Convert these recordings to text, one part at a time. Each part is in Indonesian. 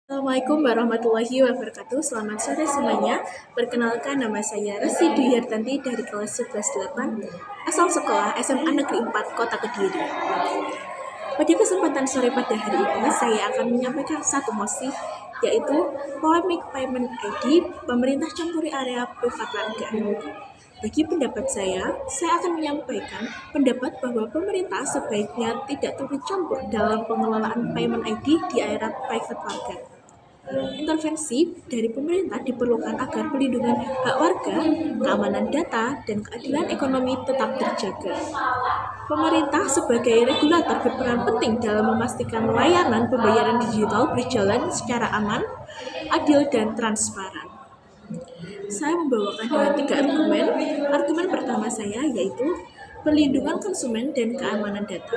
Assalamualaikum warahmatullahi wabarakatuh. Selamat sore semuanya. Perkenalkan, nama saya Resi Dwi Hartanti dari kelas 11-8 asal sekolah SMA Negeri 4 Kota Kediri. Pada kesempatan sore pada hari ini, saya akan menyampaikan satu mosi, yaitu polemik payment ID pemerintah campuri area privat warga. Bagi pendapat saya akan menyampaikan pendapat bahwa pemerintah sebaiknya tidak turut campur dalam pengelolaan payment ID di area private warga. Intervensi dari pemerintah diperlukan agar pelindungan hak warga, keamanan data, dan keadilan ekonomi tetap terjaga. Pemerintah sebagai regulator berperan penting dalam memastikan layanan pembayaran digital berjalan secara aman, adil, dan transparan. Saya membawakan dengan 3 argumen. Argumen pertama saya yaitu perlindungan konsumen dan keamanan data.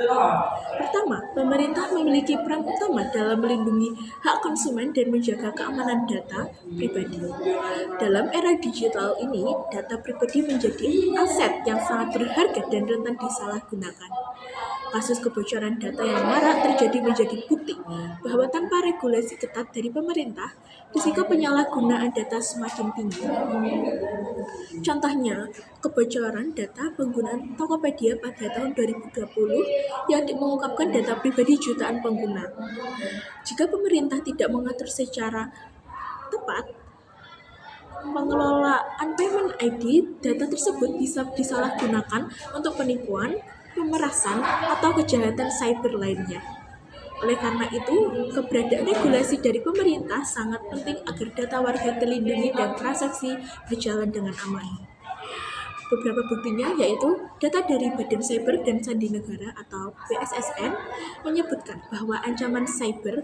Pertama, pemerintah memiliki peran utama dalam melindungi hak konsumen dan menjaga keamanan data pribadi. Dalam era digital ini, data pribadi menjadi aset yang sangat berharga dan rentan disalahgunakan. Kasus kebocoran data yang marak terjadi menjadi bukti bahwa tanpa regulasi ketat dari pemerintah, risiko penyalahgunaan data semakin tinggi. Contohnya, kebocoran data penggunaan Tokopedia pada tahun 2020 yang mengungkapkan data pribadi jutaan pengguna. Jika pemerintah tidak mengatur secara tepat pengelolaan payment ID, data tersebut bisa disalahgunakan untuk penipuan, pemerasan, atau kejahatan cyber lainnya. Oleh karena itu, keberadaan regulasi dari pemerintah sangat penting agar data warga terlindungi dan transaksi berjalan dengan aman. Beberapa buktinya yaitu data dari Badan Cyber dan Sandi Negara atau BSSN menyebutkan bahwa ancaman cyber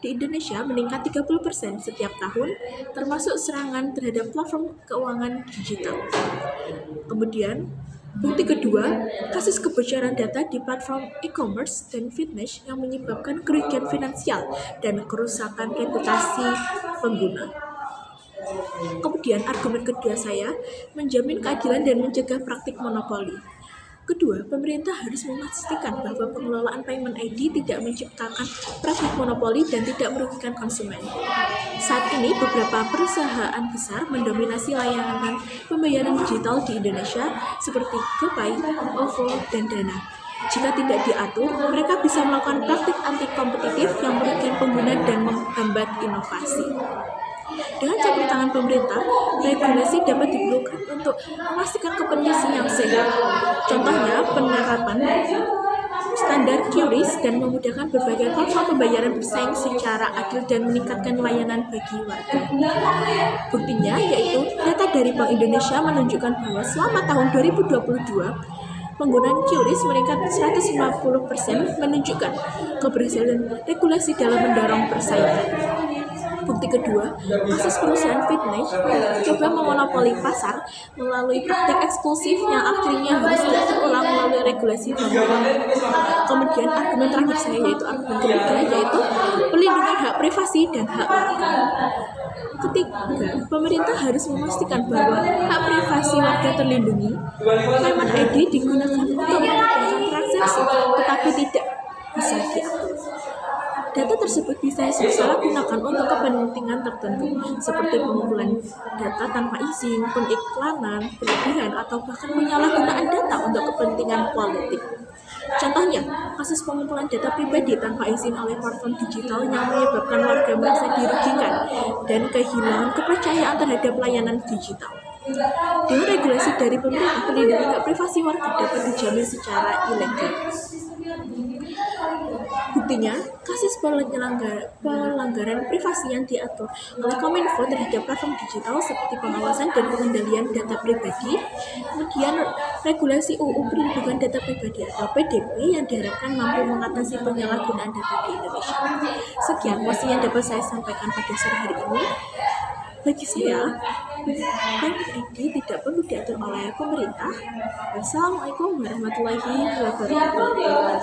di Indonesia meningkat 30% setiap tahun, termasuk serangan terhadap platform keuangan digital. Kemudian, bukti kedua, kasus kebocoran data di platform e-commerce dan fitness yang menyebabkan kerugian finansial dan kerusakan reputasi pengguna. Kemudian, argumen kedua saya, menjamin keadilan dan mencegah praktik monopoli. Kedua, pemerintah harus memastikan bahwa pengelolaan payment ID tidak menciptakan praktik monopoli dan tidak merugikan konsumen. Saat ini, beberapa perusahaan besar mendominasi layanan pembayaran digital di Indonesia seperti GoPay, OVO, dan Dana. Jika tidak diatur, mereka bisa melakukan praktik anti-kompetitif yang merugikan pengguna dan menghambat inovasi. Dengan campur tangan pemerintah, regulasi dapat diperlukan untuk memastikan kompetisi yang sehat. Contohnya, penerapan standar QRIS dan memudahkan berbagai platform pembayaran bersaing secara adil dan meningkatkan layanan bagi warga. Buktinya yaitu data dari Bank Indonesia menunjukkan bahwa selama tahun 2022, penggunaan QRIS meningkat 150%, menunjukkan keberhasilan regulasi dalam mendorong persaingan. Bukti kedua, kasus perusahaan fitness coba memonopoli pasar melalui praktik eksklusif yang akhirnya harus diatur ulang melalui regulasi pemerintah. Kemudian argumen terakhir saya yaitu argumen ketiga, yaitu perlindungan hak privasi dan hak warga. Ketiga, pemerintah harus memastikan bahwa hak privasi warga terlindungi. Payment ID digunakan untuk memudahkan transaksi, tetapi tidak bisa diatur. Data tersebut bisa disalahgunakan untuk kepentingan tertentu, seperti pengumpulan data tanpa izin, pengiklanan, berlebihan, atau bahkan penyalahgunaan data untuk kepentingan politik. Contohnya, kasus pengumpulan data pribadi tanpa izin oleh platform digital yang menyebabkan warga merasa dirugikan dan kehilangan kepercayaan terhadap layanan digital. Dengan regulasi dari pemerintah, perlindungan hak privasi warga dapat dijamin secara ilegal. Buktinya, kasus pelanggaran privasi yang diatur oleh Kominfo terhadap platform digital seperti pengawasan dan pengendalian data pribadi, kemudian regulasi UU Perlindungan Data Pribadi atau PDP yang diharapkan mampu mengatasi penyalahgunaan data di Indonesia. Sekian mosi yang dapat saya sampaikan pada sore hari ini. Bagi saya, payment ID tidak perlu diatur oleh pemerintah. Wassalamualaikum warahmatullahi wabarakatuh.